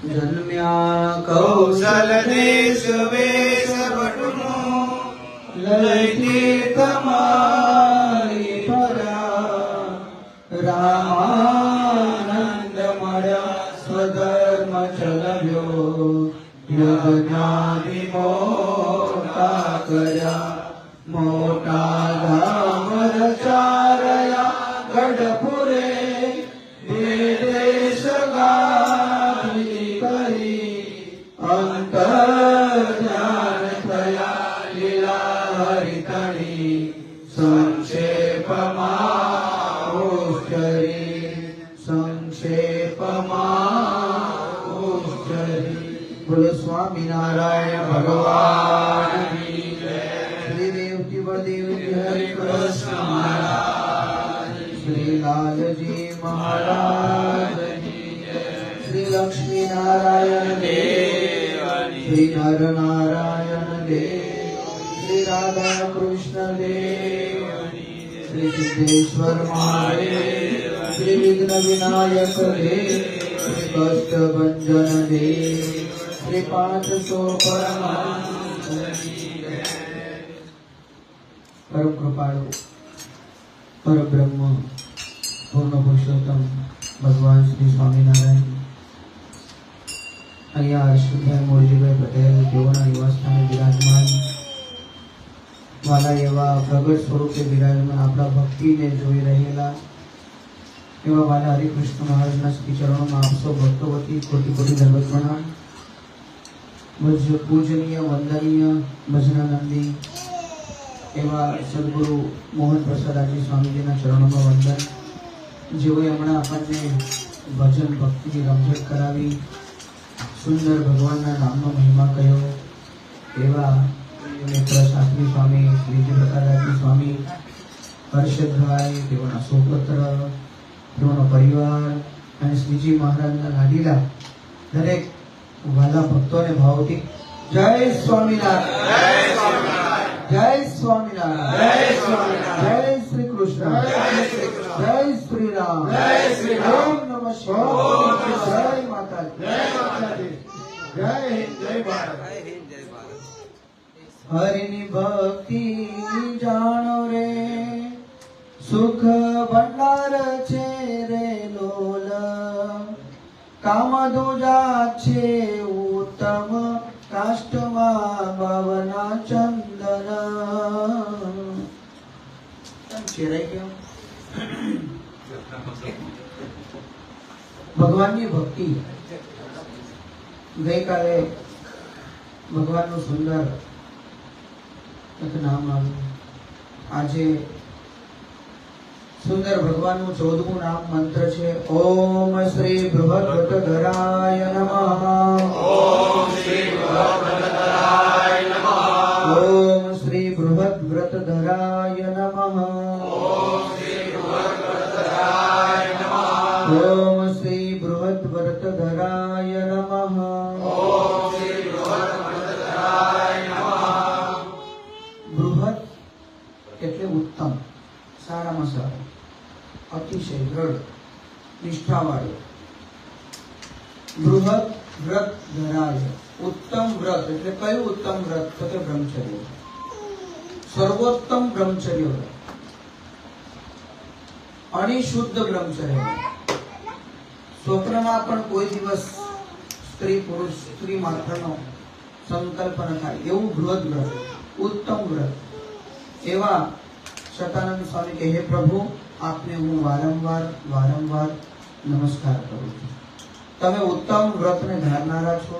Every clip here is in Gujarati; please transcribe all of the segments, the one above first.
જન્મ્યા કૌશલ દેશ વેશ ભટનો લઈ તમારી પરા રામાનંદ મળ્યા સ્વધર્મ ચલવ્યો યજ્ઞાદિ મોટા કર્યા મોટા ધામ રચારયા ગઢપુરે દેશ ગાદી કરી અંતર ધ્યાન થયા લીલા હરિતણી સંક્ષેપમાં બોલો સ્વામિનારાયણ ભગવાન શ્રી દેવજી બળદેવજી હરિ કૃષ્ણ મહારાજ શ્રી લાલજી મહારાજ શ્રી લક્ષ્મી નારાયણ દેવ શ્રી નર નારાયણ દેવ શ્રી રાધા કૃષ્ણ દેવ શ્રી સિદ્ધેશ્વર મહાદેવ શ્રી વિઘ્ન વિનાયક દેવ શ્રી કષ્ટ ભંજન દેવ શ્રી 500 પરમ કૃપાળુ પરબ્રહ્મ પૂર્ણ પુરુષોત્તમ ભગવાન શ્રી સ્વામિનારાયણ અહીંયા હર્ષભાઈ મોરજીભાઈ પટેલ તેઓના નિવાસસ્થાને બિરાજમાન વાલા એવા પ્રગટ સ્વરૂપે બિરાજમાન આપણા ભક્તિને જોઈ રહેલા એવા વાલા હરિકૃષ્ણ મહારાજના શ્રી ચરણોમાં આપસો ભક્તો વતી કોટી કોટી દંડવત પ્રણામ. પૂજનીય વંદનીય ભજનાનંદી એવા સદગુરુ મોહન પ્રસાદાજી સ્વામીજીના ચરણોમાં વંદન. જેઓએ હમણાં આપણને ભજન ભક્તિની રમઝટ કરાવી સુંદર ભગવાનના નામનો મહિમા કહ્યો એવા મિત્ર શાસ્ત્રી સ્વામી શ્રીજી પ્રસાદાજી સ્વામી હર્ષદભાઈ તેઓના સુપુત્ર તેઓનો પરિવાર અને શ્રીજી મહારાજના લાડીલા દરેક વાલા ભક્તોને ભાવથી જય સ્વામિનારાયણ, જય સ્વામિનારાયણ, જય શ્રી કૃષ્ણ, જય શ્રી રામ, ઓમ નમઃ શિવાય, જય માતાજી, જય હિન્દ, જય ભારત. હરિની ભક્તિ જાણો રે સુખ ભંડાર છે રે લોલ કામધુજા છે ઉત્તમ કાષ્ટમાં ભાવના ચંદન. ભગવાનની ભક્તિ ગઈકાલે ભગવાનનું સુંદર નામ આવ્યું. આજે સુંદર ભગવાનનું 14મું નામ મંત્ર છે ઓમ શ્રી બૃહદ્રથધરાય નમઃ, ઓમ શ્રી બૃહદ્રથધરાય નમઃ, ઓમ શ્રી બૃહદ્રથધરાય નમઃ, ઓમ શ્રી બૃહદ્રથધરાય નમઃ, ઓમ શ્રી બૃહદ્રથધરાય નમઃ, ઓમ શ્રી બૃહદ્રથધરાય નમઃ. બૃહદ એટલે ઉત્તમ, સારામાં સારું, અતિશય દ્રઢ નિષ્ઠાવાળું. બૃહદ વ્રત ધરાય, ઉત્તમ વ્રત એટલે કયું ઉત્તમ વ્રત? તો કે બ્રહ્મચર્ય, સર્વોત્તમ બ્રહ્મચર્ય વ્રત, અનિશુદ્ધ બ્રહ્મચર્ય વ્રત. સ્વપ્નમાં પણ કોઈ દિવસ સ્ત્રી પુરુષ સ્ત્રી માત્રનો સંકલ્પ ન થાય એવું બૃહદ વ્રત, ઉત્તમ વ્રત. એવા શતાનંદ સ્વામી કહે હે પ્રભુ આપને હું વારંવાર વારંવાર નમસ્કાર કરું છું. તમે ઉત્તમ વ્રતને ધારનારા છો.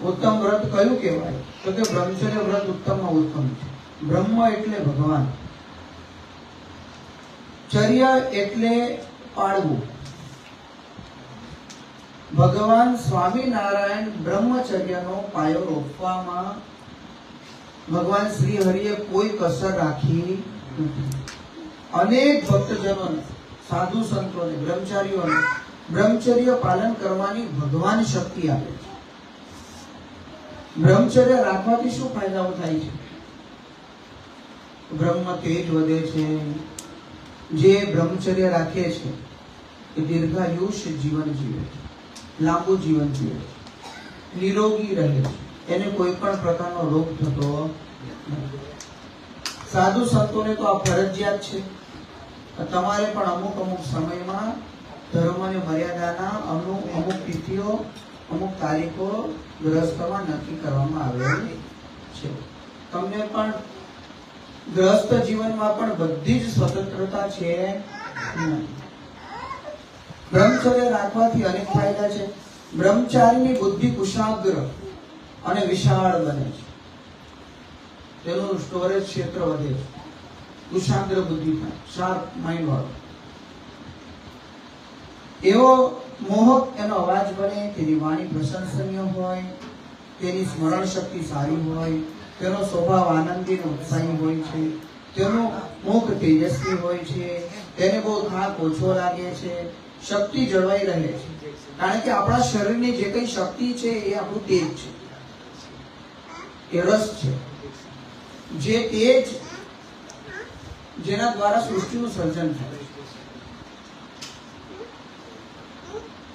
ઉત્તમ વ્રત કયું કહેવાય? તો કે બ્રહ્મચર્ય વ્રત ઉત્તમમાં ઉત્તમ છે. બ્રહ્મ એટલે ભગવાન, ચર્ય એટલે પાળવું. ભગવાન સ્વામિનારાયણ બ્રહ્મચર્યનો પાયો રોપવામાં ભગવાન શ્રી હરિએ કોઈ કસર રાખી નથી. અનેક ભક્તજનોને, સાધુ સંતોને, બ્રહ્મચારીઓને બ્રહ્મચર્ય પાલન કરવાની ભગવાન શક્તિ આપે છે. બ્રહ્મચર્ય રાખવાથી શું ફાયદાઓ થાય છે? બ્રહ્મ તેજ વધે છે, જે બ્રહ્મચર્ય રાખે છે એ દીર્ઘાયુષ્ય જીવન જીવે છે, લાંબુ જીવન જીવે છે, નિરોગી રહે છે, એને કોઈ પણ પ્રકારનો રોગ થતો નથી. સાધુ સંતોને તો આ ફરજિયાત છે. તમારે પણ અમુક સમયમાં ધર્મની મર્યાદાના અમુક તિથિઓ, અમુક તારીખો ગ્રહસ્થમાં નક્કી કરવામાં આવેલી છે. તમને પણ ગ્રહસ્થ જીવનમાં પણ બધી જ સ્વતંત્રતા છે. બ્રહ્મચર્ય રાખવાથી અનેક ફાયદા છે. બ્રહ્મચારીની બુદ્ધિ કુશાગ્ર અને વિશાળ બને છે. તેનું સ્ટોરેજ ક્ષેત્ર વધે છે. કુશાગ્ર બુદ્ધિ થાય, શાર્પ માઇન્ડ વાળો. એવો મોહક એનો અવાજ બને, તેની વાણી પ્રશંસનીય હોય, તેની સ્મરણ શક્તિ સારી હોય, તેનો સ્વભાવ આનંદી અને ઉત્સાહી હોય છે, તેનું મુખ તેજસ્વી હોય છે, તેને બહુ થાક ઓછો લાગે છે, શક્તિ જળવાઈ રહે છે. કારણ કે આપણા શરીરની જે કઈ શક્તિ છે એ આપણું તેજ છે, એ રસ છે. જે તેજ જેના દ્વારા સૃષ્ટિનું સર્જન થાય.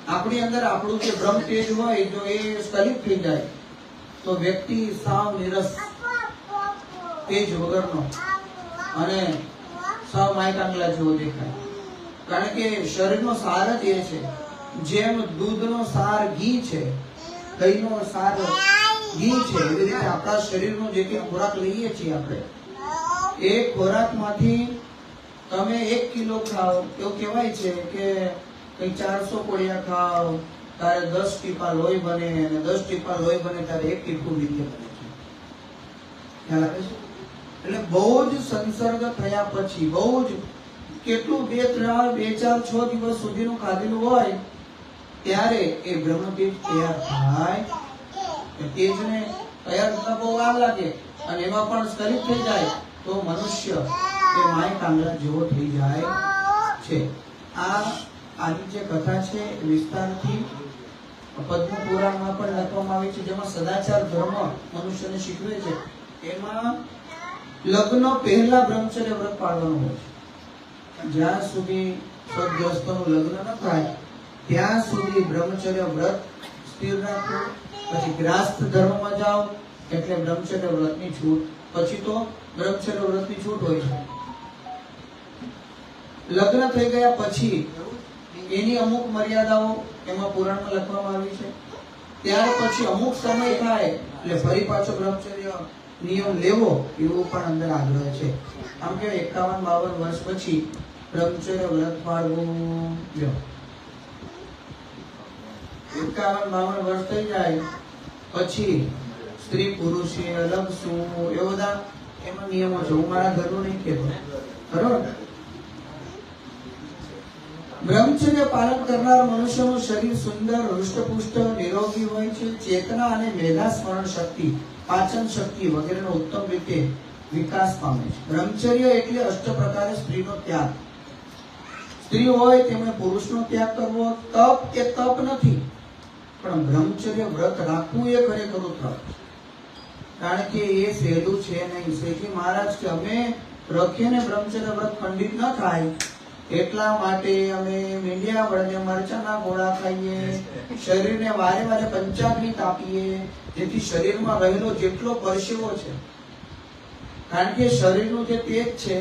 આપણી અંદર આપણું જે બ્રહ્મ તેજ હોય, જો એ સ્ખલિત થઈ જાય તો વ્યક્તિ સાવ નિરસ, તેજ વગરનો અને સાવ માયકાંગલા જેવો દેખાય. કારણ કે શરીરનો સાર જ એ છે. જેમ દૂધનો સાર ઘી છે, દહીંનો સાર ઘી છે, એવી રીતે આપણા શરીરનો જે કંઈ ખોરાક લઈએ છીએ આપણે, એ ખોરાકમાંથી તમે 1 કિલો ખાઓ, એવું કહેવાય છે કે 400 કોળિયા ખાઓ તારે 10 ટીપા લોહી બને, અને 10 ટીપા લોહી બને ત્યારે 1 ટીપું વીર્ય બને છે. ખ્યાલ આવે છે? એટલે બહુ જ સંસર્ગ થયા પછી, બહુ જ કેટલું 2, 3, 4, 6 દિવસ સુધીનું ખાધેલું હોય ત્યારે એ બ્રહ્મતેજ તૈયાર થાય. તેજને તૈયાર થતા બહુ વાર લાગે, અને એમાં પણ સ્ખલિત થઈ જાય તો મનુષ્ય એ માય કાંગડા જેવો થઈ જાય છે. આની જે કથા છે વિસ્તારથી પદ્મ પુરાણમાં પણ લખવામાં આવી છે, જેમાં સદાચાર ધર્મ મનુષ્યને શીખવે છે. એમાં લગ્ન પહેલા બ્રહ્મચર્ય વ્રત પાળવાનું હોય છે. જ્યાં સુધી સદગ્રસ્તોનું લગ્ન ન થાય ત્યાં સુધી બ્રહ્મચર્ય વ્રત સ્થિર રાખવું. પછી ગ્રાસ્થ ધર્મમાં જાઓ એટલે બ્રહ્મચર્ય વ્રતની છૂટ. પછી તો બ્રહ્મચર્ય વ્રતની છૂટ હોય છે. લગ્ન થઈ ગયા પછી એની અમુક મર્યાદાઓ એમાં પુરાણમાં લખવામાં આવી છે. ત્યાર પછી અમુક સમય થાય એટલે ફરી પાછો બ્રહ્મચર્ય નિયમ લેવો એવો પણ અંદર આગ્રહ છે. આમ કે 51-52 વર્ષ પછી બ્રહ્મચર્ય વ્રત પાળવું. 51-52 વર્ષ થઈ જાય પછી સ્ત્રી પુરુષે અલગ શું, એ બધા એમાં નિયમો છે. હું મારા ઘરનું નહીં કહેતો, બરોબર? બ્રહ્મચર્ય પાલન કરનાર મનુષ્યનું શરીર સુંદર, હૃષ્ટપુષ્ટ, નિરોગી હોય છે. ચેતના અને મેધા સ્મરણ શક્તિ, પાચન શક્તિ વગેરેનો ઉત્તમ રીતે વિકાસ પામે છે. બ્રહ્મચર્ય એટલે અષ્ટ પ્રકારે સ્ત્રીનો ત્યાગ. સ્ત્રી હોય તેમણે પુરુષનો ત્યાગ કરવો. તપ એ તપ નથી, પણ બ્રહ્મચર્ય વ્રત રાખવું એ ખરેખરું તપ. કારણ કે એ સહેલું છે નહીં. શ્રીજી મહારાજ કે અમે રખીને બ્રહ્મચર્ય વ્રત ખંડિત ન થાય એટલા માટે અમે મીંડિયા વળને મરચાના ગોળા ખાઈએ, શરીરને વારે વારે પંચાગ્નિ તાપીએ, જેથી શરીરમાં રહેલો જેટલો પરસેવો છે, કારણ કે શરીરનું જે તેજ છે,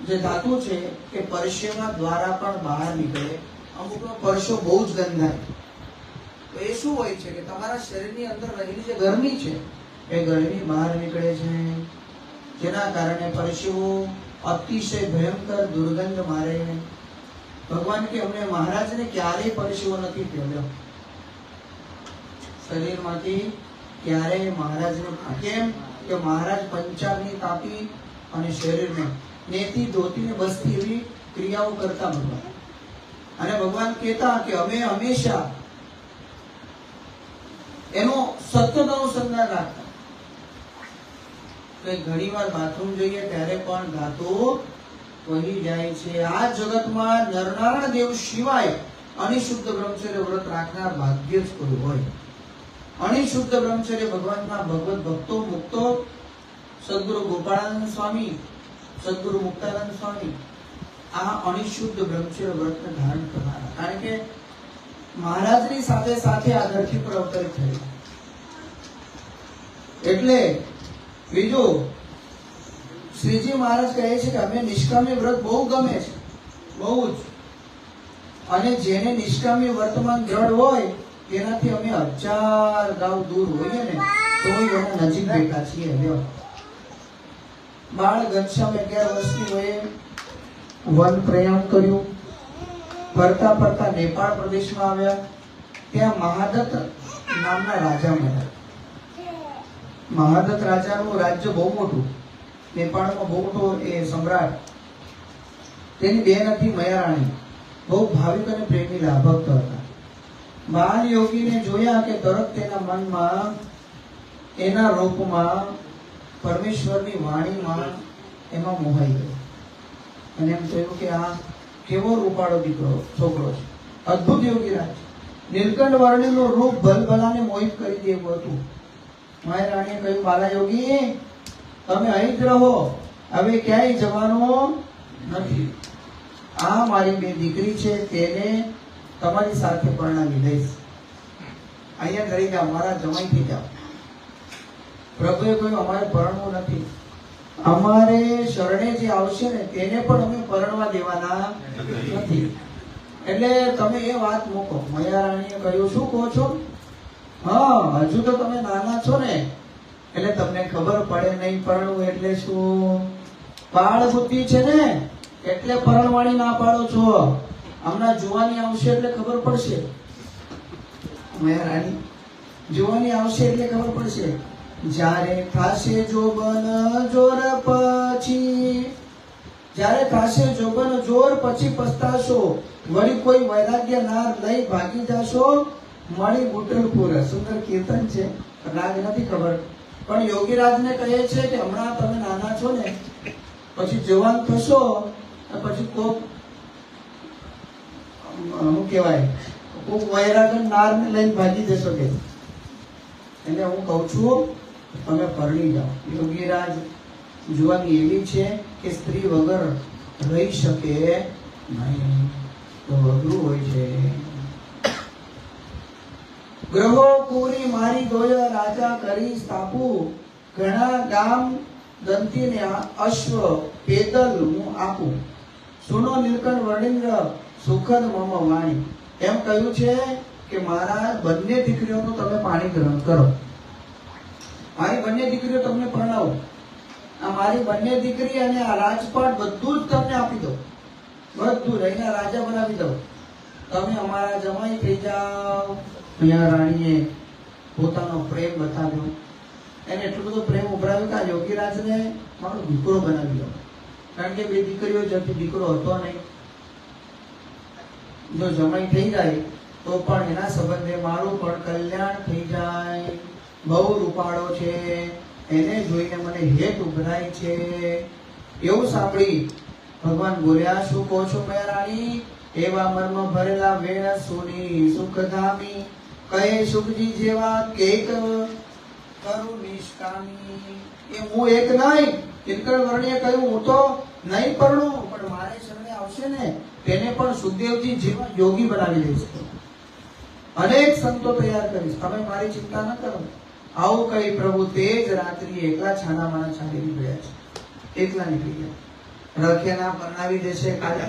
જે ધાતુ છે, એ પરસેવા દ્વારા પણ બહાર નીકળે. અમુકનો પરસેવો બહુ જ ગંધાય. તો એ શું હોય છે કે તમારા શરીરની અંદર રહેલી જે ગરમી છે એ ગરમી બહાર નીકળે છે, જેના કારણે પરસેવો અતિશય ભયંકર દુર્ગંધ મારે. ભગવાન કે અમને મહારાજને ક્યારેય પરસેવો નથી ફેર્યો શરીરમાંથી, ક્યારેય મહારાજને. કેમ કે મહારાજ પંચાગ્નિ તાપી અને શરીરને નેતી ધોતીને બસતી એવી ક્રિયાઓ કરતા ભગવાન. અને ભગવાન કહેતા કે અમે હંમેશા એનો સતત અનુસંધાન રાખતા. ઘણી વાર બાથરૂમ જઈએ ત્યારે પણ ધાતુ વહી જાય છે. આ જગતમાં નરનારાયણ દેવ સિવાય અનિશુદ્ધ બ્રહ્મચર્ય વ્રત રાખનાર ભાગ્ય જ કોઈ હોય. અનિશુદ્ધ બ્રહ્મચર્ય ભગવાનના ભગવત ભક્તો મુક્તો સદગુરુ ગોપાળાનંદ સ્વામી, સદગુરુ મુક્તાનંદ સ્વામી આ અનિશુદ્ધ બ્રહ્મચર્ય વ્રતને ધારણ કરનારા. કારણ કે મહારાજની સાથે સાથે આ ધરતી પર અવતરિત થયેલા. એટલે બીજું શ્રીજી મહારાજ કહે છે કે અમે નિષ્કામી વ્રત બહુ ગમે છે, બહુ જ. અને જેને નિષ્કામી વર્તમાન દ્રઢ હોય તેનાથી અમે 1000 ગાંવ દૂર હોઈએ ને તોય એના નજીક બેઠા છીએ. બાળ ઘનશ્યામ 11 વર્ષની વયે વન પ્રયાણ કર્યું. ફરતા ફરતા નેપાળ પ્રદેશમાં આવ્યા. ત્યાં મહાદત્ત નામના રાજા મળ્યા. મહાદત્ત રાજાનું રાજ્ય બહુ મોટું, નેપાળમાં બહુ મોટો એ સમ્રાટ. તેની બેન હતી મયારાણી, બહુ ભાવિક અને પ્રેમીલા ભક્ત હતા. બાલ યોગીને જોયા કે તરત તેના મનમાં એના રૂપમાં પરમેશ્વરની વાણીમાં એમાં મોહાઈ ગયો. અને એમ થયું કે આ કેવો રૂપાળો દીકરો છોકરો છે. અદ્ભુત યોગી રાજ. નીલકંઠ વર્ણિનું રૂપ ભલભલાને મોહિત કરી દેવું હતું. માય રાણીએ કહ્યું, બાલા યોગી તમે અહીં જ રહો, હવે ક્યાંય જવાનું નથી. આ મારી બે દીકરી છે, તેને તમારી સાથે પરણાવી લઈશ. અહીંયા ઘરે જાઓ, મારા જમાઈ થઈ જાઓ. પ્રભુએ કહ્યું, અમારે પરણવું નથી. અમારે શરણે જે આવશે ને તેને પણ અમે પરણવા દેવાના નથી. એટલે તમે એ વાત મૂકો. મયારાણીએ કહ્યું, શું કહો છો? હા, હજુ તો તમે નાના છો ને, એટલે તમને ખબર પડે નહીં પરણવું એટલે શું. બાળ બુદ્ધિ છે ને એટલે પરણવાણી ના પાડો છો. હમણાં જુવાની આવશે એટલે ખબર પડશે. મયારાણી, જુવાની આવશે એટલે ખબર પડશે. જ્યારે થાશે જોબન જોર પછી, જ્યારે થાશે જોબન જોર પછી પસ્તાશો. વળી કોઈ વૈરાગ્ય નાર લઈ ભાગી જાશો. મળી બુટલપુર. સુંદર કીર્તન છે, રાગ નથી ખબર. પણ યોગીરાજને કહે છે કે હમણાં તમે નાના છો ને, પછી જવાન થશો પછી કોક શું કહેવાય, કોક વૈરાગ્ય નારને લઈને ભાગી જશો કે. એટલે હું કહું છું તમે પરણી જાઓ. યોગીરાજ જુવાની એવી છે કે સ્ત્રી વગર રહી શકે નહીં, તો અઘરું હોય છે. ગ્રહો પૂરી મારી ગોય રાજા કરી સ્થાપુ. ઘણા ગામ દંતીને અશ્વ પેદલ હું આપું. સુનો નીલકંઠ વર્ણિન્દ્ર સુખદ મમ વાણી. એમ કહ્યું છે કે મારા બંને દીકરીઓનું તમે પાણી ગ્રહણ કરો. મારી બંને દીકરીઓ તમને પરણાવો. આ મારી બંને દીકરી અને આ રાજપાટ બધું જ તમને આપી દો. બધું રહીને રાજા બનાવી દો. તમે અમારા જમાઈ થઈ જાઓ. અહીંયા રાણીએ પોતાનો પ્રેમ બતાવ્યો. એને એટલો બધો પ્રેમ ઉભરાવ્યો કે આ યોગીરાજને મારો દીકરો બનાવી દો. કારણ કે બે દીકરીઓ જ હતી, દીકરો હતો નહીં. જો જમાઈ થઈ જાય તો પણ એના સંબંધે મારું પણ કલ્યાણ થઈ જાય. બહુ રૂપાળો છે, એને જોઈને મને હેત ઉભરાય છે. એવું સાંભળી ભગવાન બોલ્યા, શું કહો છો મયારાણી? એવા મર્મ ભરેલા વેણ સુની સુખધામી. કહે સુખજી જેવા કેક કરું નિષ્કામી. એ હું એક નહીં. નીલકંઠ વર્ણીએ કહ્યું, હું તો નહીં પરણું, પણ મારે શરણે આવશે ને તેને પણ સુખદેવજી જેવા યોગી બનાવી દઈશ. અનેક સંતો તૈયાર કરીશ, તમે મારી ચિંતા ન કરો. આવું કહી પ્રભુ તે જ રાત્રિએ એકલા છાનામાના છાડી નીકળ્યા છે. એકલા નીકળી ગયા. રખિયાના પરણાવી દેશે કાલે,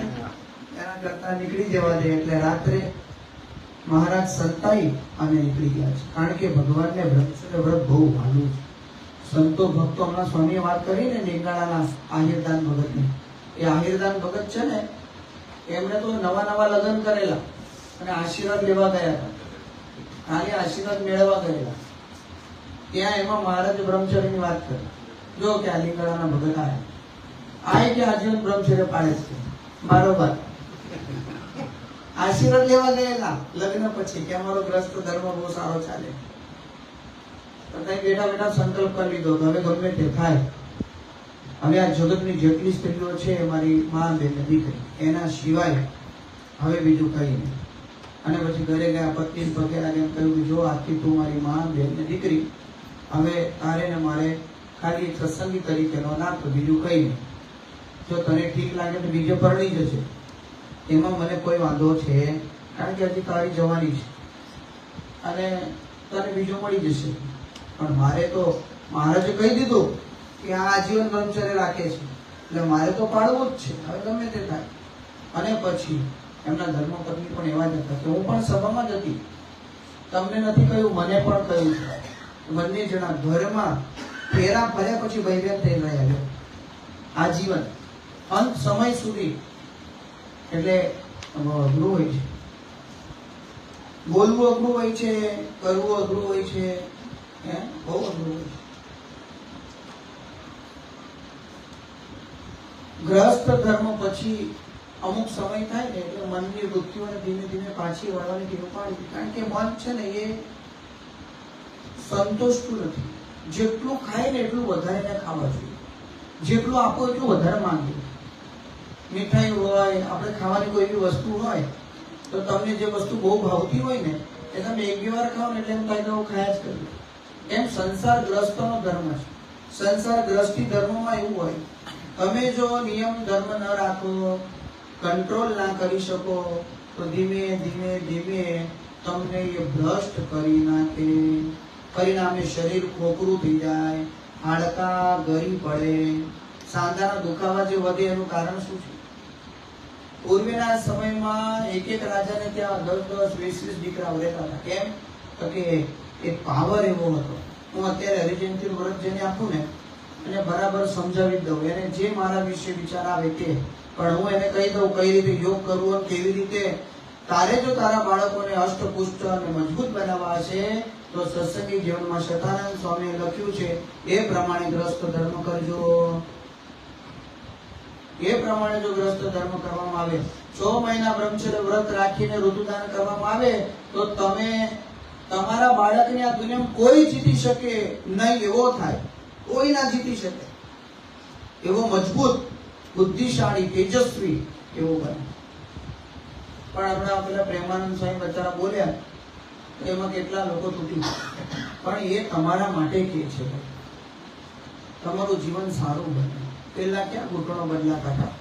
એના કરતા નીકળી જવા દે. એટલે રાત્રે મહારાજ સંતાઈ અને નીકળી ગયા છે. કારણ કે ભગવાનને બ્રહ્મચર્ય વ્રત બહુ ભાલું છે. સંતો ભક્તો, હમણાં સ્વામીએ વાત કરી ને નેગાળાના આહિરદાન ભગતની. એ આહિરદાન ભગત છે ને, એમણે તો નવા લગ્ન કરેલા અને આશીર્વાદ લેવા ગયા હતા. ખાલી આશીર્વાદ મેળવવા ગયેલા. ત્યાં એમાં મહારાજ બ્રહ્મચર્યની વાત કરી. જો કે આ લિંગાળાના ભગત આય કે આજીવન બ્રહ્મચર્ય પાળે છે. બરોબર. આશીર્વાદ લેવા ગયેલા લગ્ન પછી કે અમારો ગ્રસ્ત ધર્મ બહુ સારો ચાલે. બેઠા બેઠા સંકલ્પ કરી લીધો કે હવે ગમે તે થાય, હવે આ જગતની જેટલી સ્ત્રીઓ છે મારી મા, બેન, દીકરી, એના સિવાય હવે બીજું કઈ નહીં. અને પછી ઘરે ગયા, પત્ની પગે લાગે એમ કહ્યું, જો આથી તું મારી મા, બેન ને દીકરી, હવે તારે ને મારે ખાલી સત્સંગી તરીકેનો નાતો, બીજું કઈ નહીં. જો તને ઠીક લાગે તો બીજે પરણી જશે, એમાં મને કોઈ વાંધો છે, કારણ કે હજી તારી જવાની છે અને તને બીજો મળી જશે. પણ મારે તો મહારાજે કહી દીધું કે આ આજીવન બ્રહ્મચર્ય રાખે છે, એટલે મારે તો પાડવું જ છે, હવે ગમે તે થાય. અને પછી એમના ધર્મપત્ની પણ એવા જ હતા કે હું પણ સભામાં જ હતી, તમને નથી કહ્યું, મને પણ કહ્યું છે. બંને જણા ઘરમાં ફેરા ફર્યા પછી ભયભેદ થઈ રહ્યા આજીવન અંત સમય સુધી. એટલે અઘરું હોય છે, બોલવું અઘરું હોય છે, કરવું અઘરું હોય છે, બહુ અઘરું હોય છે. ગ્રહસ્થ ધર્મ પછી અમુક સમય થાય ને એટલે મનની વૃત્તિઓને ધીમે ધીમે પાછી વળવાની ટેવ પાડવી, કારણ કે મન છે ને એ સંતોષતું નથી. જેટલું ખાય ને એટલું વધારે ખાવા જોઈએ, જેટલું આપો એટલું વધારે માંગે. મીઠાઈ હોય, આપણે ખાવાની કોઈ એવી વસ્તુ હોય તો તમને જે વસ્તુ બહુ ભાવતી હોય ને એ તમે એક બે વાર ખાઓ ને એટલે એમ થાય કે હું ખાયા જ કર્યું. એમ સંસાર ગ્રસ્તનો ધર્મ છે. સંસાર ગ્રસ્તી ધર્મમાં એવું હોય, તમે જો નિયમ ધર્મ ન રાખો, કંટ્રોલ ના કરી શકો તો ધીમે ધીમે ધીમે તમને એ ભ્રષ્ટ કરી નાખે. પરિણામે શરીર ખોખરું થઈ જાય, હાડકા ગરી પડે, સાંધાના દુખાવા જે વધે એનું કારણ શું છે? પૂર્વેના સમયમાં એક એક રાજાને ત્યાં 10-10, 20-20 દીકરાઓ રહેતા હતા. કેમ? તો કે એક પાવર એવો હતો. હું અત્યારે હરિજયંતી વ્રત જેને આપું ને એને બરાબર સમજાવી દઉં, એને જે મારા વિશે વિચાર આવે તે, પણ હું એને કહી દઉં કઈ રીતે યોગ કરવું અને કેવી રીતે. તારે જો તારા બાળકોને અષ્ટપુષ્ટ અને મજબૂત બનાવવા છે તો સત્સંગી જીવનમાં શતાનંદ સ્વામીએ લખ્યું છે એ પ્રમાણે ગ્રસ્ત ધર્મ કરજો. એ પ્રમાણે જો ગ્રસ્ત ધર્મ કરવામાં આવે, 6 મહિના બ્રહ્મચર્ય વ્રત રાખીને ઋતુદાન કરવામાં આવે તો તમે તમારા બાળકને આ દુનિયામાં કોઈ જીતી શકે નહીં એવો થાય. કોઈ ના જીતી શકે એવો મજબૂત, બુદ્ધિશાળી, તેજસ્વી એવો બને. પણ આપણા પેલા પ્રેમાનંદ સ્વામી બચારા બોલ્યા તો એમાં કેટલા લોકો તૂટી ગયા. પણ એ તમારા માટે કે છે તમારું જીવન સારું બને. પહેલા ક્યાં ઘૂંટણો બદલાતા હતા?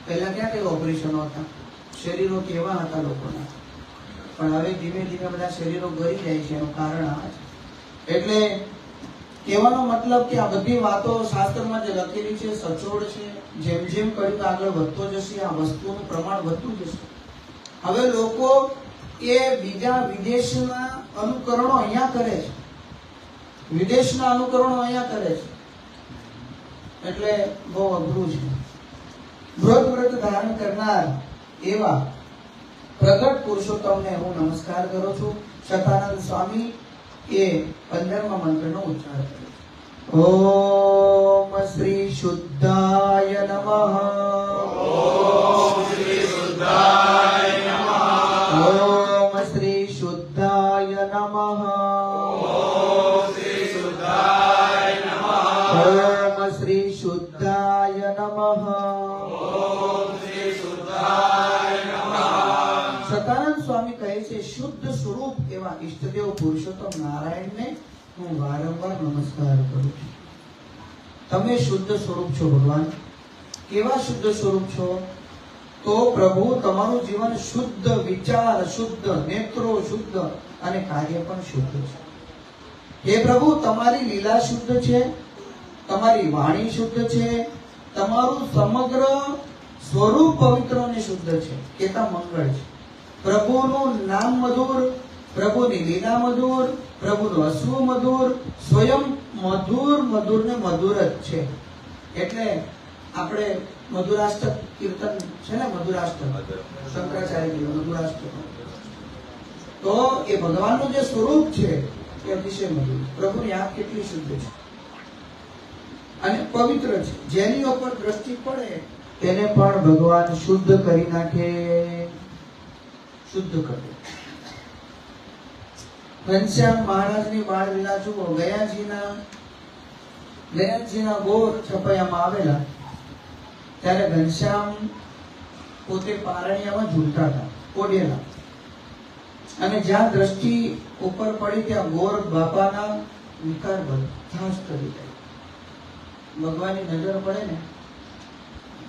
પહેલા ક્યાં કઈ ઓપરેશનો હતા? શરીરો કેવા હતા લોકોના? પણ હવે ધીમે ધીમે બધા શરીરો ગળી જાય છે. એનું કારણ આ છે. એટલે કહેવાનો મતલબ કે આ બધી વાતો શાસ્ત્રમાં જે લખેલી છે સચોટ છે. જેમ જેમ કર્યું આગળ વધતો જશે, આ વસ્તુનું પ્રમાણ વધતું જશે. હવે લોકો એ બીજા વિદેશના અનુકરણો અહીંયા કરે છે, વિદેશના અનુકરણો અહીંયા કરે છે. એટલે બહુ અઘરું છે. વ્રત ધારણ કરનાર એવા પ્રગટ પુરુષોત્તમને હું નમસ્કાર કરું છું. શતાનંદ સ્વામી એ 15મા મંત્રનો ઉચ્ચાર કરે છે. ઓમ શ્રી શુદ્ધાય નમઃ. ઓમ શ્રી શુદ્ધાય નમઃ. ઓમ શ્રી શુદ્ધાય નમઃ. ઓમ શ્રી શુદ્ધાય નમઃ. ઓમ શ્રી શુદ્ધાય નમઃ. ઓમ શ્રી શુદ્ધાય નમઃ. સતાનંદ સ્વામી કહે છે શુદ્ધ સ્વરૂપ એવા ઈષ્ટદેવ પુરુષોત્તમ નારાયણને હું વારંવાર નમસ્કાર કરું છું. તમે શુદ્ધ સ્વરૂપ છો ભગવાન. કેવા શુદ્ધ સ્વરૂપ છો? તો પ્રભુ તમારું જીવન શુદ્ધ, વિચાર શુદ્ધ, નેત્રો શુદ્ધ અને કાર્ય પણ શુદ્ધ છે. હે પ્રભુ, તમારી લીલા શુદ્ધ છે, તમારી વાણી શુદ્ધ છે, તમારું સમગ્ર સ્વરૂપ પવિત્ર અને શુદ્ધ છે. કેતા મંગળ છે. પ્રભુનું નામ મધુર, પ્રભુની લીલા મધુર, પ્રભુનું હસવું મધુર, સ્વયં મધુર મધુર ને મધુર જ છે. એટલે આપણે મધુરાષ્ટક કીર્તન છે ને, મધુરાષ્ટક શંકરાચાર્ય મધુરાષ્ટક, તો એ ભગવાનનું જે સ્વરૂપ છે એ અતિશય મધુર. પ્રભુની આંખ કેટલી શુદ્ધ છે અને પવિત્ર છે. જેની ઉપર દ્રષ્ટિ પડે તેને પણ ભગવાન શુદ્ધ કરી નાખે, શુદ્ધ કરે. ઘનશ્યામ મહારાજની બાળ લીલા જુઓ. ગયાજીના ગોર છપૈયામાં આવેલા ત્યારે ઘનશ્યામ પોતે પારણિયામાં ઝૂલતા હતા, કોડેલા. અને જ્યાં દ્રષ્ટિ ઉપર પડી ત્યાં ગોર બાપાના વિકાર બધા જ કરી જાય. ભગવાનની નજર પડે ને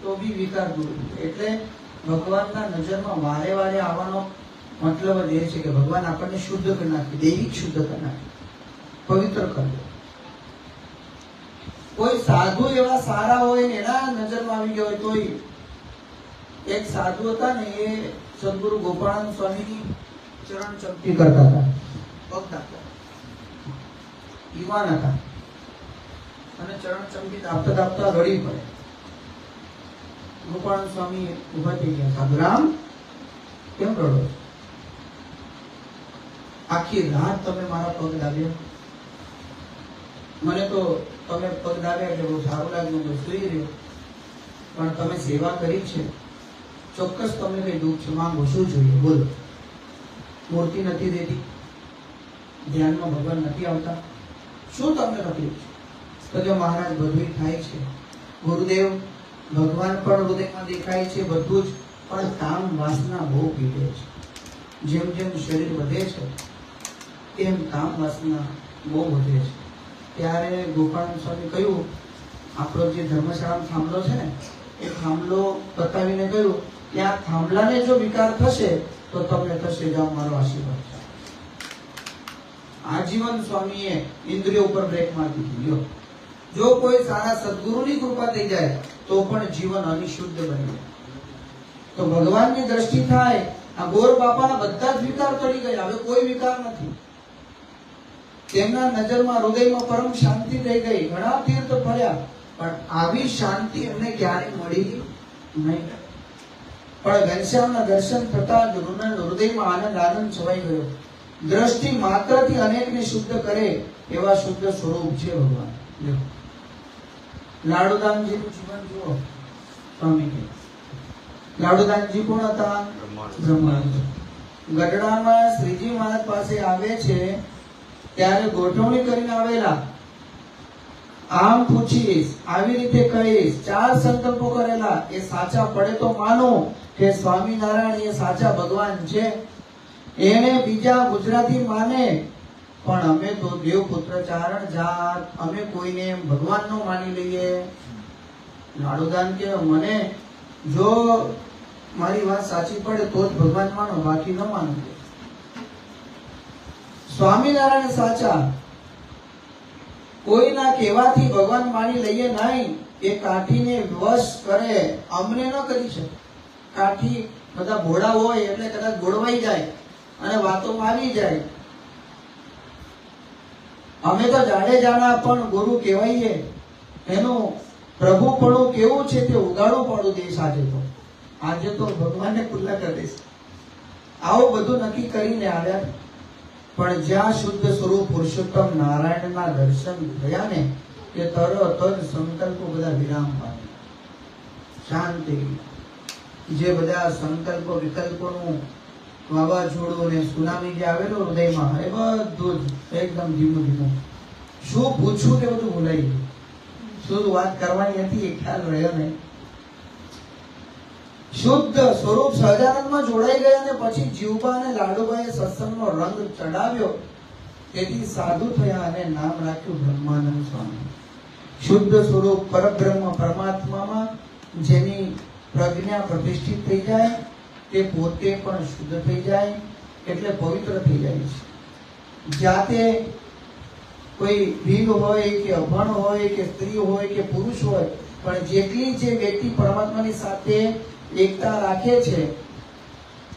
તો બી વિકાર દૂર થાય. એટલે ભગવાનના નજરમાં વારે વારે આવવાનો મતલબ જ એ છે કે ભગવાન આપણને શુદ્ધ કરી નાખે, દૈવિક શુદ્ધ કરી નાખે, પવિત્ર કરી દે. કોઈ સાધુ એવા સારા હોય ને એના નજરમાં આવી ગયો હોય તોય. એક સાધુ હતા ને, એ સદગુરુ ગોપાળાનંદ સ્વામીની ચરણ ચંપી કરતા હતા, ભક્ત હતા, યુવાન હતા, અને ચરણ ચંપી આપતા આપતા રડી પડે. ગોપાળાનંદ સ્વામી ઉભા થઈ ગયા, સાધુરામ કેમ રડો છો? આખી રાત તમે મારા પગ દાબ્યા, મને તો તમે પગ દાબ્યા એટલે બહુ સારું લાગ્યું, તો સુઈ રહ્યો, પણ તમે સેવા કરી છે, ચોક્કસ તમને કઈ દુઃખ છે, માંગો, શું જોઈએ બોલો? મૂર્તિ નથી દેતી, ધ્યાનમાં ભગવાન નથી આવતા, શું તમને તકલીફ છે? તો જો મહારાજ બધું થાય છે ગુરુદેવ, ભગવાન પણ હૃદયમાં દેખાય છે બધું જ, પણ કામ વાસના બહુ પીડે છે. જેમ જેમ શરીર વધે છે એમ કામ વાસના બહુ વધે છે. ત્યારે ગોપાળાનંદ સ્વામી કહ્યું, આપણો જે ધર્મશાળા થાંભલો છે ને, એ થાંભલો બતાવીને કહ્યું કે આ થાંભલાને જો વિકાર થશે તો તમને થશે, જાઓ મારો આશીર્વાદ છે. આજીવન સ્વામીએ ઇન્દ્રિયો ઉપર બ્રેક મારી દીધી. જો કોઈ સારા સદગુરુની કૃપા થઈ જાય તો પણ જીવન અનિશુદ્ધ બની જાય. તો ભગવાનની દ્રષ્ટિ થાય, આ ગોર બાપાના બધા જ વિકાર ટળી ગયા, હવે કોઈ વિકાર નથી. તેમના નજરમાં હૃદયમાં પરમ શાંતિ થઈ ગઈ. ઘણા તીર્થ ફર્યા, પણ આવી શાંતિ એમને ક્યારે મળી નહીં. પણ ઘનશ્યામના દર્શન થતા જ હૃદયમાં આનંદ છવાઈ ગયો. દ્રષ્ટિ માત્રથી અનેકને શુદ્ધ કરે એવા શુદ્ધ સ્વરૂપ છે ભગવાન. લાડુદાનજીનું જીવન જુઓ. સ્વામી કે લાડુદાનજી કોણ હતા? બ્રહ્માનંદ. ગઢડામાં શ્રીજી મહારાજ પાસે આવે છે ત્યારે ગોઠવણી કરીને આવેલા. આમ પૂછીશ, આવી રીતે કહીશ, 4 સંકલ્પો કરેલા, એ સાચા પડે તો માનો કે સ્વામિનારાયણ એ સાચા ભગવાન છે. એને બીજા ગુજરાતી માને, પણ અમે તો દેવપુત્ર ચારણ જાત, અમે કોઈને ભગવાન નો માની લઈએ. લાડુદાન કે મને જો મારી વાત સાચી પડે તો જ ભગવાન માનો, બાકી ન માનો. સ્વામિનારાયણ સાચા, કોઈના કહેવાથી ભગવાન માની લઈએ નહીં. એ કાઠીને વશ કરે, અમને ન કરી શકે. કાઠી બધા ભોળા હોય એટલે કદાચ ગોળવાઈ જાય અને વાતોમાં આવી જાય. અમે તો જાડેજાના પણ ગુરુ કહેવાઈએ. એનું પ્રભુપણું કેવું છે તે ઉગાડું પડું દેશ. આજે તો ભગવાનને ખુલ્લા કરી દઈશ. આવું બધું નક્કી કરીને આવ્યા. પણ જ્યાં શુદ્ધ સ્વરૂપ પુરુષોત્તમ નારાયણના દર્શન થયા ને, કે તરત જ સંકલ્પો બધા વિરામ પામે, શાંતિ. જે બધા સંકલ્પો વિકલ્પોનું વાવાઝોડું ને સુનામી જે આવેલું હૃદયમાં, એ બધું જ એકદમ ધીમું ધીમું. શું પૂછવું તે બધું ભૂલાઈ ગયું. શું વાત કરવાની હતી એ ખ્યાલ રહ્યો નહીં. શુદ્ધ સ્વરૂપ સહજાનંદમાં જોડાઈ ગયા અને પછી જીવબા અને લાડુબાએ સત્સંગનો રંગ ચડાવ્યો. તેથી સાધુ થયા અને નામ રાખ્યું બ્રહ્માનંદ સ્વામી. શુદ્ધ સ્વરૂપ પરબ્રહ્મ પરમાત્મામાં જેની પ્રજ્ઞા પ્રતિષ્ઠિત થઈ જાય તે પોતે પણ શુદ્ધ થઈ જાય, એટલે પવિત્ર થઈ જાય છે. જાતે કોઈ ભીલ હોય કે અભણ હોય કે સ્ત્રી હોય કે પુરુષ હોય, પણ જેટલી જે વ્યક્તિ પરમાત્માની સાથે એકતા રાખે છે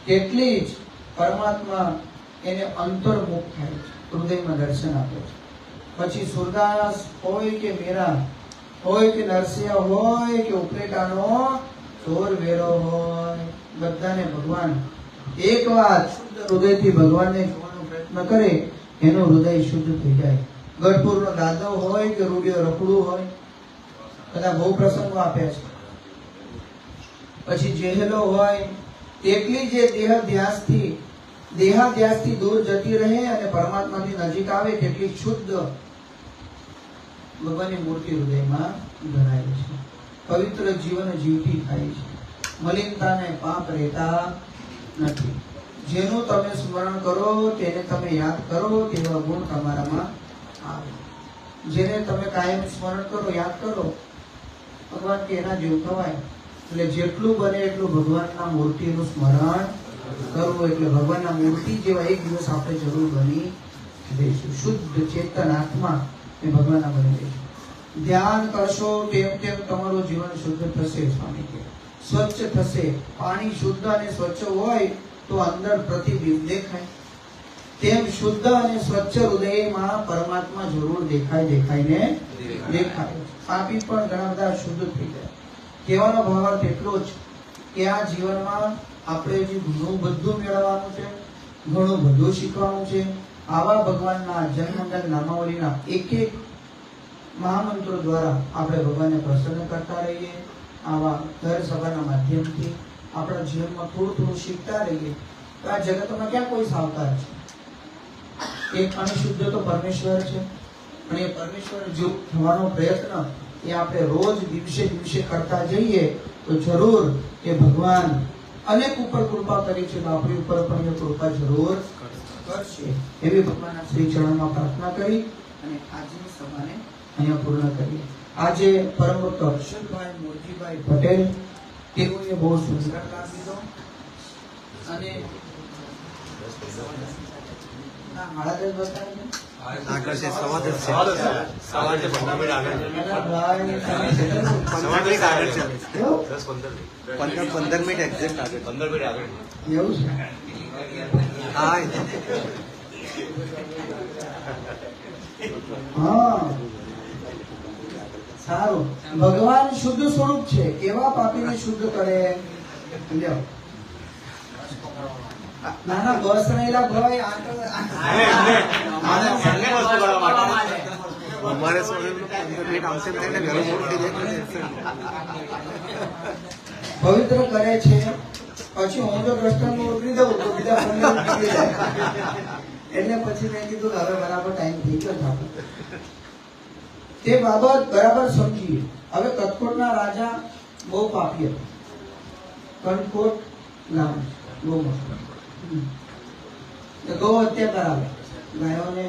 તેટલી જ પરમાત્મા એને અંતર્મુખ થાય છે, હૃદયમાં દર્શન આપે છે. પછી સુરદાસ હોય કે મીરા હોય કે નરસિંહ હોય કે ઉપલેટાનો ચોર વેરો હોય, બધાને ભગવાન એક વાત શુદ્ધ હૃદયથી ભગવાનને જોવાનો પ્રયત્ન કરે, એનું હૃદય શુદ્ધ થઈ જાય. ગઢપુરનો દાદો હોય કે રૂડિયો રખડું હોય, બધા બહુ પ્રસંગો આપ્યા છે. પછી જેહેલો હોય, તેટલી જે દેહાધ્યાસથી દૂર જતી રહે અને પરમાત્માની નજીક આવે તેટલી શુદ્ધ ભગવાનની મૂર્તિ હૃદયમાં ધરાય છે. પવિત્ર જીવન જીવતી થાય છે. મલિનતાને પાપ રહેતા નથી. જેનું તમે સ્મરણ કરો, તેને તમે યાદ કરો, તેવા ગુણ તમારામાં આવે. જેને તમે કાયમ સ્મરણ કરો, યાદ કરો, ભગવાન કે એના જેવું થવાય. એટલે જેટલું બને એટલું ભગવાનના મૂર્તિનું સ્મરણ કરવું, એટલે ભગવાનના મૂર્તિ જેવા એક દિવસ આપણે જરૂર બની જઈશું. શુદ્ધ ચેતન આત્મા એ ભગવાનના બની જઈશું. ધ્યાન કરશો તેમ તેમ તમારું જીવન શુદ્ધ થશે. સ્વામી કહે સ્વચ્છ થશે. પાણી શુદ્ધ અને સ્વચ્છ હોય તો અંદર પ્રતિબિંબ દેખાય, તેમ શુદ્ધ અને સ્વચ્છ હૃદયમાં પરમાત્મા જરૂર દેખાય. પાપી પણ ઘણા બધા શુદ્ધ થઈ જાય. કહેવાનો ભાવાર્થ એટલો જ કે આ જીવનમાં આપણે જે ઘણું બધું મેળવવાનું છે, ઘણું બધું શીખવાનું છે. આવા ભગવાનના જન્મમંગલ નામાવલીના એક એક મહામંત્રો દ્વારા આપણે ભગવાનને પ્રસન્ન કરતા રહીએ. આવા દર સભાના માધ્યમથી આપણા જીવનમાં થોડું થોડું શીખતા રહીએ તો આ જગતમાં ક્યાં કોઈ સાવકાર છે? એક અણશુદ્ધ તો પરમેશ્વર છે, અને એ પરમેશ્વર જો થવાનો પ્રયત્ન એ આપણે રોજ દિવસે દિવસે કરતા જઈએ તો જરૂર એ ભગવાન અનેક ઉપર કૃપા કરી છે, તો આપણી ઉપર પણ એ કૃપા જરૂર કરશે. એવી ભગવાનના શ્રી ચરણમાં પ્રાર્થના કરી અને આજની સભાને અહીંયા પૂર્ણ કરીએ. આજે પરમ ભક્ત હર્ષદભાઈ મોરજીભાઈ પટેલ તેઓએ બહુ સુંદર લાભ લીધો અને આગળ છે સવાદ જ છે. સવાદ 15 મિનિટ આગળ છે. 15 મિનિટ એક્ઝેક્ટ આગળ. 15 મિનિટ આગળ. એવું છે. હા સારું. ભગવાન શુદ્ધ સ્વરૂપ છે. કેવા પાપીને શુદ્ધ કરે? લ્યો નાના બસ રહેલા ભાઈ અમારે 15 મિનિટ આવશે એટલે ઘરે મોડું થઈ જાય. પવિત્ર કરે છે. પછી હું જો દ્રષ્ટાંત ઉતરી દઉં તો બીજા નીકળી જાય. એટલે પછી મેં કીધું હવે બરાબર ટાઈમ થઈ ગયો છે. તે બાબત બરાબર સમજીએ. હવે કટકોટના રાજા બહુ પાપી હતા. કટકોટ ગામ બહુ મસ્ત. ગૌ હત્યા કરાવે, ગાયોને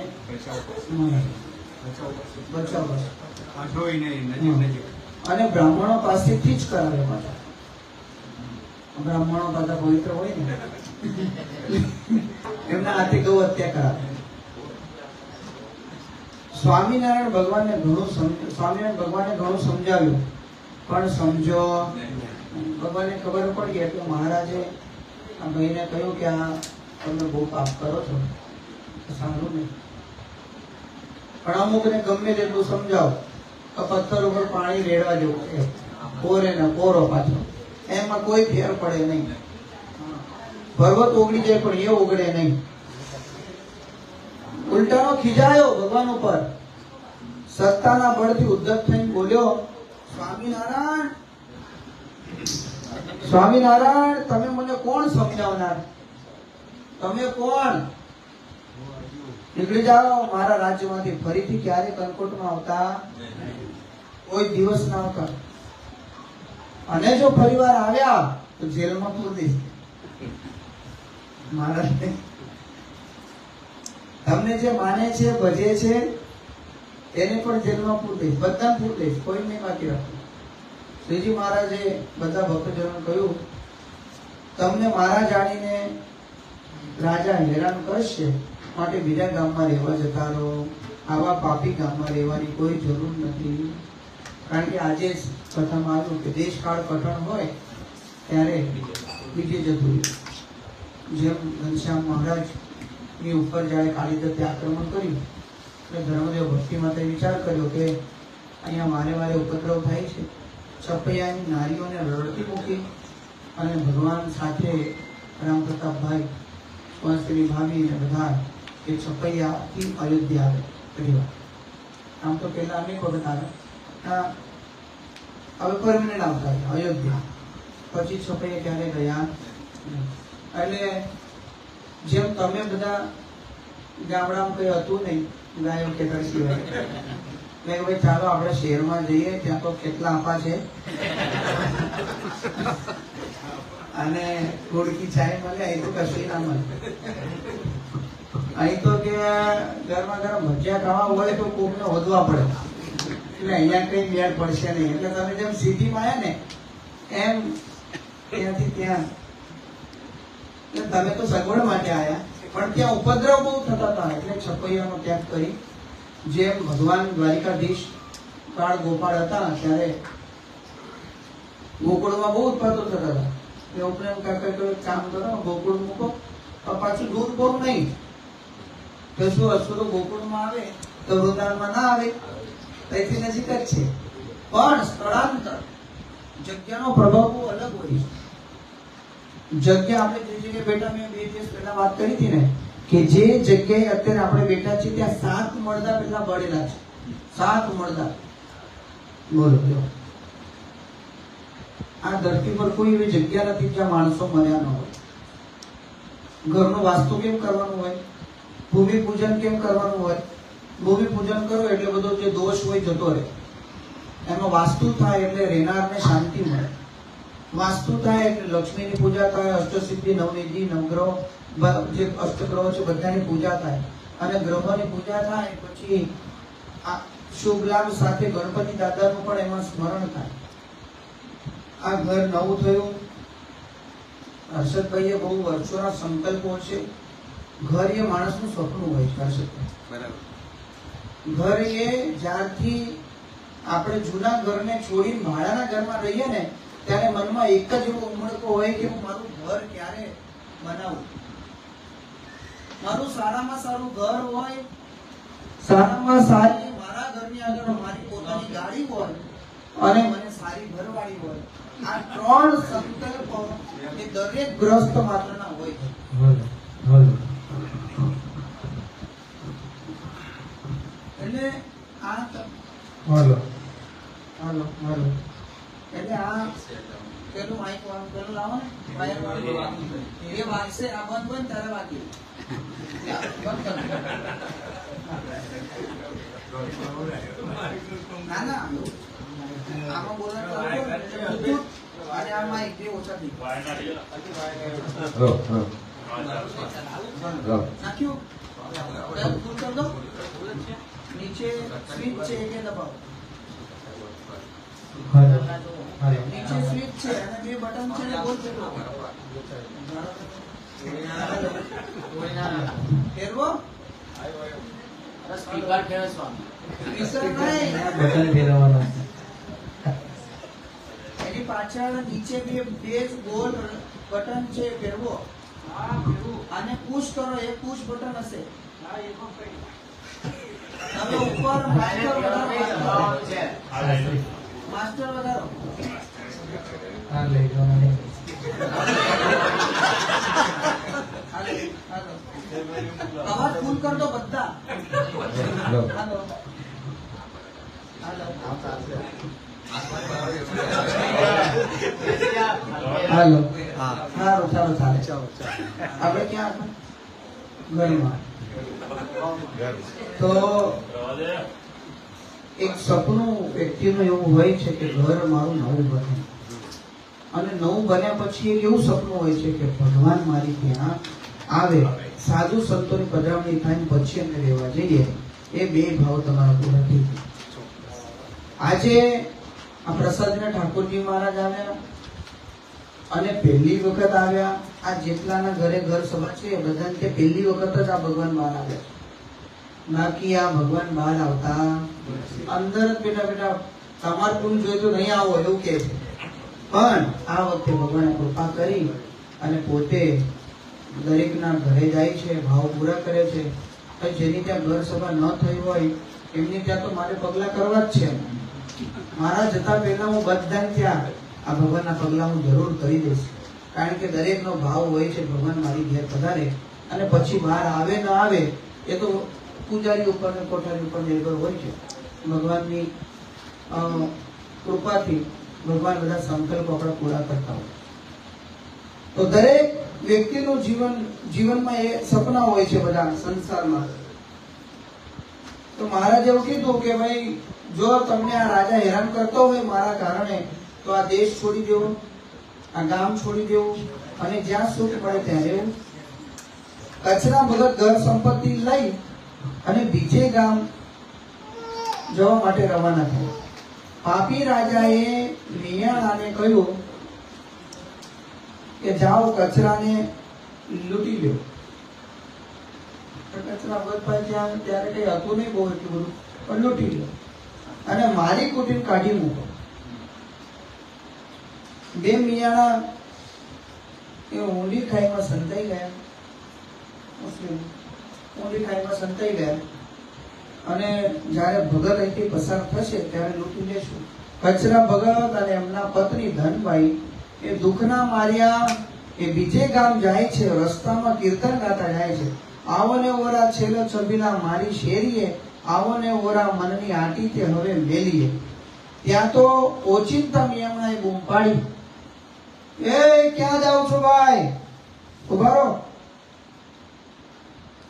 બચાવ અને બ્રાહ્મણો પાસેથી જ કરાવે. પાછા બ્રાહ્મણો બધા પવિત્ર હોય ને એમના હાથે ગૌ હત્યા કરાવે. સ્વામિનારાયણ ભગવાનને ઘણું સમજાવ્યું પણ સમજો. ભગવાનને ખબર પડી એટલે મહારાજે આ ભાઈને કહ્યું કે આ તમે બહુ પાપ કરો છો, સારું નહીં. પણ અમુકને ગમે તેટલું સમજાવો તો પથ્થર ઉપર પાણી રેડવા જેવું છે. કોરે ને કોરો પાછો, એમાં કોઈ ફેર પડે નહીં. પર્વત ઓગળી જાય પણ એ ઓગળે નહીં. ઉલટાનો ખીજાયો ભગવાન ઉપર. સત્તાના બળથી ઉદ્ધત થઈને બોલ્યો, સ્વામિનારાયણ સ્વામિનારાયણ તમે મને કોણ સમજાવનાર? તમે કોણ? નીકળી જાઓ મારા રાજ્યમાંથી. ફરીથી ક્યારે કંકોટમાં આવતા કોઈ દિવસ ના આવતા. અને જો ફરીવાર આવ્યા તો જેલમાં પૂરી દઈશ. મહારાજ તમને જે માને છે, ભજે છે એને પણ જેલમાં પૂરી દઈશ. બધાને પૂરી દઈશ, કોઈ નહીં બાકી રાખું. શ્રીજી મહારાજે બધા ભક્તજનોને કહ્યું, તમને મારા જાણીને રાજા હેરાન કરશે માટે બીજા ગામમાં રહેવા જતા રહો. આવા પાપી ગામમાં રહેવાની કોઈ જરૂર નથી. કારણ કે આજે કથામાં આવ્યું કે દેશકાળ કઠણ હોય ત્યારે બીજે જતું રહ્યું. જેમ ઘનશ્યામ મહારાજ ની ઉપર જ્યારે કાલિદત્તે આક્રમણ કર્યું એટલે ધર્મદેવ ભક્તિ માટે વિચાર કર્યો કે અહીંયા મારે ઉપદ્રવ થાય છે. છપૈયાની નારીઓને રડતી મૂકી અને ભગવાન સાથે રામ પ્રતાપભાઈ, સુવાસની ભાભી ને બધા એ છપૈયાથી અયોધ્યા આવે પરિવાર. આમ તો પહેલા અનેક વખત આવે, હવે પરમિનન્ટ આવતા અયોધ્યા. પછી છપૈયા ક્યારે ગયા. એટલે જેમ તમે બધા ગામડામાં કઈ હતું નહીં, ગાયો ખેતર સિવાય, મેં ભાઈ ચાલો આપણે શહેરમાં જઈએ, ત્યાં તો કેટલા આપા છે અને થોડીકી ચાય મળે. અહીં તો કશું ના મળે. અહીં તો કે ગરમા ગરમ ભજીયા ખાવા હોય તો કોકને વધવા પડે. એટલે અહીંયા કઈ મેળ પડશે નહીં. એટલે તમે જેમ સિટીમાં આવ્યા ને એમ ત્યાંથી ત્યાં એટલે તમે તો સગવડ માટે આયા, પણ ત્યાં ઉપદ્રવ બહુ થતા હતા એટલે છપૈયાનો ત્યાગ કરી. જેમ ભગવાન દ્વારિકાધીશ કાળ ગોપાળ હતા ત્યારે ગોકુળમાં બહુ ઉત્પાદો થતા હતા. એ ઉપરાંત કાકા કહ્યું કામ કરો, ગોકુળ મૂકો, પણ પાછું દૂર બહુ નહીં. તો શું અસુરો ગોકુળમાં આવે તો વૃંદાવનમાં ના આવે, તેથી નજીક જ છે. પણ સ્થળાંતર જગ્યાનો પ્રભાવ બહુ અલગ હોય છે. જગ્યા આપણે જે જગ્યાએ બેઠા, મેં 2 દિવસ પહેલા વાત કરી હતી ને કે જે જગ્યાએ અત્યારે આપણે બેઠા છીએ ત્યાં 7 મળદા પેલા બળેલા છે. 7 મળદા. બોલો આ ધરતી પર કોઈ એવી જગ્યા નથી જ્યાં માણસો મર્યા ન હોય. ઘરનું વાસ્તુ કેમ કરવાનું હોય, ભૂમિ પૂજન કેમ કરવાનું હોય. ભૂમિ પૂજન કરો એટલે બધો જે દોષ હોય જતો રહે. એમાં વાસ્તુ થાય એટલે રહેનારને શાંતિ મળે. વાસ્તુ થાય એટલે લક્ષ્મીની પૂજા થાય, અષ્ટસિદ્ધિ, નવનિધિ, નવગ્રહ, જે અષ્ટગ્રહો છે બધાની પૂજા થાય. અને ગ્રહોની પૂજા થાય પછી આ શુભ લાભ સાથે ગણપતિ દાદાનું પણ એમાં સ્મરણ થાય. આ ઘર નવું થયું. હર્ષદભાઈએ બહુ વર્ષોના સંકલ્પો છે. ઘર એ માણસનું સપનું હોય છે. હર્ષદભાઈ, ઘર એ જ્યારથી આપણે જૂના ઘરને છોડીને ભાડાના ઘરમાં રહીએ ને ત્યારે મનમાં એક જ એવો ઉમળકો હોય કે હું મારું ઘર ક્યારે બનાવું. મારું સારામાં સારું ઘર હોય, સારામાં સારી મારા ઘરની આગળ મારી પોતાની ગાડી હોય અને મને સારી ઘરવાળી હોય. આ 3 સંકલ્પો એ દરેક ગ્રસ્ત માત્રના હોય છે. એટલે આ હાલો એટલે આ પેલું માઈક વાળું પેલું લાવો ને, વાયર વાળું એ વાગશે. આ બંધ ત્યારે વાગી ના ના આમાં બોલવાનું અને આ માઈક બે ઓછા થઈ નાખ્યું. ફૂલ કર દો. નીચે સ્વિચ છે એ દબાવો. નીચે સ્વિચ છે અને 2 બટન છે ને બોલ ફેરવો. સ્પીકર ફેરવવાનું. બટન ફેરવવાનો. એની પાછળ નીચે બે ગોળ બટન છે, ફેરવો. આને પુશ કરો, એક પુશ બટન હશે. હવે ઉપર માસ્ટર વધારો. આ લઈ લો મને. અવાજ ફૂલ કર દો બધા. હાલો હાલો હાલો સારું ચાલે. આપણે ક્યાં ઘરમાં તો એક સપનું વ્યક્તિનું એવું હોય છે કે ઘર મારું નવું બને. અને નવું બન્યા પછી એક એવું સપનું હોય છે કે ભગવાન મારી ત્યાં આવે, સાધુ સંતોની પધરામણી થાય પછી અમે રહેવા જઈએ. એ 2 ભાવ તમારા પૂરા થઈ ગયા. આજે આ પ્રસાદના ઠાકોરજી મહારાજ આવ્યા અને પહેલી વખત આવ્યા. આ જેટલાના ઘરે ઘર સભા છે બધાને કે પહેલી વખત જ આ ભગવાન બહાર આવ્યા. બાકી આ ભગવાન બહાર આવતા અંદર જ બેઠા તમારે પૂરું જોઈએ તો નહીં આવો એવું કે છે. પણ આ વખતે ભગવાને કૃપા કરી અને પોતે દરેકના ઘરે જાય છે, ભાવ પૂરા કરે છે. જેની ત્યાં ઘર સભા ન થઈ હોય એમની ત્યાં તો મારે પગલા કરવા જ છે. મારા જતા પહેલા હું બધા ત્યાં આ ભગવાનના પગલા હું જરૂર કરી દઈશ. કારણ કે દરેકનો ભાવ હોય છે ભગવાન મારી ઘેર પધારે. અને પછી બહાર આવે ન આવે એ તો પૂજારી ઉપર ને કોઠારી ઉપર નિર્ભર હોય છે. ભગવાનની કૃપાથી ભગવાન બધા સંકલ્પો આપણા પૂરા કરતા હોય. તો દરેક વ્યક્તિનું જીવનમાં એ સપના હોય છે બધા સંસારમાં. તો મહારાજ એવું કીધું કે ભાઈ જો તમને આ રાજા હેરાન કરતો હોય મારા કારણે તો આ દેશ છોડી દેવો, આ ગામ છોડી દેવું અને જ્યાં સુખ મળે ત્યાં રહેવું. કચરા વગર ઘર સંપત્તિ લઈ અને બીજે ગામ જવા માટે રવાના થયા. પાપી રાજાએ મિયાણાને કહ્યું કે જાઓ કચરાને લૂંટી લ્યો. કચરા ભગત પાસે ત્યાં ત્યારે કઈ હતું નહીં બહુ એટલું બધું, પણ લૂંટી લ્યો અને મારી કુટીર કાઢી મૂકો. બે મિયાણા એ ઊંડી ખાઈમાં સંતાઈ ગયા. મુસ્લિમ ઊંડી ખાઈમાં સંતાઈ ગયા અને જ્યારે ભગત અહીંથી પસાર થશે ત્યારે લૂંટી લેશું. કચરા ભગત અને એમના પત્ની ધનબાઈ એ દુઃખના માર્યા એ બીજે ગામ જાય છે. રસ્તામાં કીર્તન ગાતા જાય છે. આવો ને ઓરા છેલ્લો છબીલા મારી શેરીએ, આવો ને ઓરા મનની આટી તે હવે મેલીએ. ત્યાં તો ઓચિંતા મિયાણાએ બૂમ પાડી, એ ક્યાં જાવ છો ભાઈ, ઉભા રહો,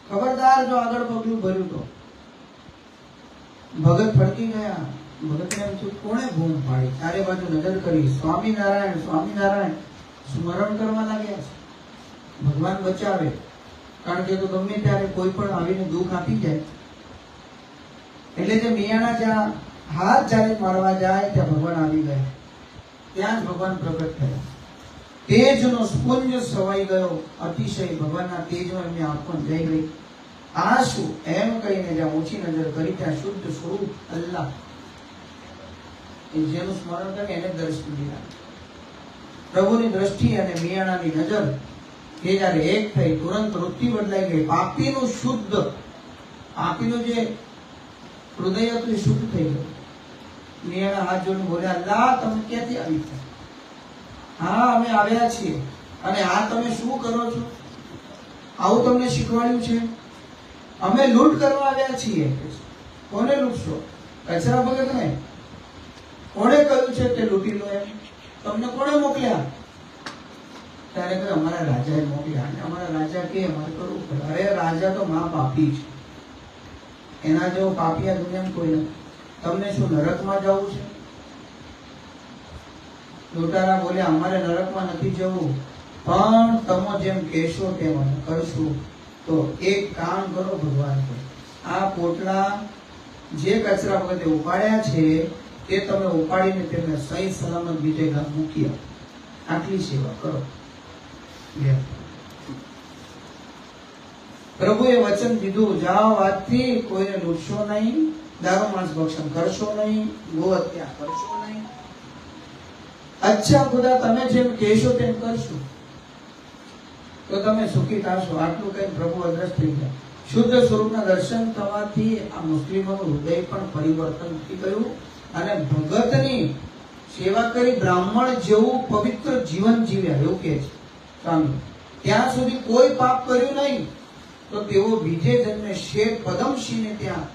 ખબરદાર જો આગળ પગલું ભર્યું તો. ભગત ફડકી ગયા. ભગતને એમ થયું કોણે બૂમ પાડી. ચારે બાજુ નજર કરી, સ્વામિનારાયણ સ્વામિનારાયણ સ્મરણ કરવા લાગ્યા છે. ભગવાન બચાવે, કારણ કે તો ગમે ત્યારે કોઈ પણ આવીને દુઃખ આપી જાય. એટલે જે મિયાણા જ્યાં હાથ જાણે મારવા જાય ત્યાં ભગવાન આવી ગયા. ત્યાં જ ભગવાન પ્રગટ થયા. તેજનો સ્પુંજ સવાઈ ગયો. અતિશય ભગવાનના તેજમાં એમની આંખો જઈ ગઈ. આ શું એમ કહીને જ્યાં ઊંચી નજર કરી ત્યાં શુદ્ધ સ્વરૂપ અલ્લાહ, જેનું સ્મરણ કરે એને દર્શન દીધા. પ્રભુની દ્રષ્ટિ અને મિયાણાની નજર એ જ્યારે એક થઈ તુરંત વૃત્તિ બદલાઈ ગઈ. પાપીનું શુદ્ધ, પાપીનું જે હૃદય હતું એ શુદ્ધ થઈ ગયું. મિયાણા હાથ જોડીને બોલ્યા, અલ્લાહ તમે ક્યાંથી આવી છે? હા અમે આવ્યા છીએ. અને આ તમે શું કરો છો? આવું તમને શીખવાડ્યું છે? અમે લૂંટ કરવા આવ્યા છીએ. કોને લૂંટશો? કચરા ભગતને. કોણે કહ્યું છે તે લૂંટી લો એમ? તમને કોણે મોકલ્યા? ત્યારે કહે અમારા રાજાએ મોકલ્યા. અને અમારા રાજા કે અમારે કરવું પડે. અરે રાજા તો મહા પાપી છે, એના જેવો પાપી આ દુનિયામાં કોઈ નથી. તમને શું નરકમાં જવું છે? લૂંટારા બોલ્યા અમારે નરકમાં નથી જવું, પણ તમે જેમ કહેશો તેમ અમે કરશું. તો એક કામ કરો ભગવાન, આ પોટલા જે કચરા વખતે ઉપાડ્યા છે તે તમે ઉપાડીને તેમને સહી સલામત બીજે ગામ મૂકી આવો. આટલી સેવા કરો. પ્રભુએ વચન દીધું, જાઓ આજથી કોઈને લૂંટશો નહીં, દારૂ માંસ ભક્ષણ કરશો નહીં, ગો હત્યા કરશો નહીં. અચ્છા ખુદા તમે જેમ કહેશો તેમ કરશું તો તમે સુખી થશો. આટલું કઈ પ્રભુ અદ્રશ્ય થઈ ગયા. શુદ્ધ સ્વરૂપના દર્શન થવાથી આ મુસ્લિમોનું હૃદય પણ પરિવર્તન થઈ ગયું અને ભગતની સેવા કરી બ્રાહ્મણ જેવું પવિત્ર જીવન જીવ્યા એવું કહે છે સ્વામી. ત્યાં સુધી કોઈ પાપ કર્યું નહીં તો તેઓ બીજે જન્મે શેઠ પદમસિંહને ત્યાં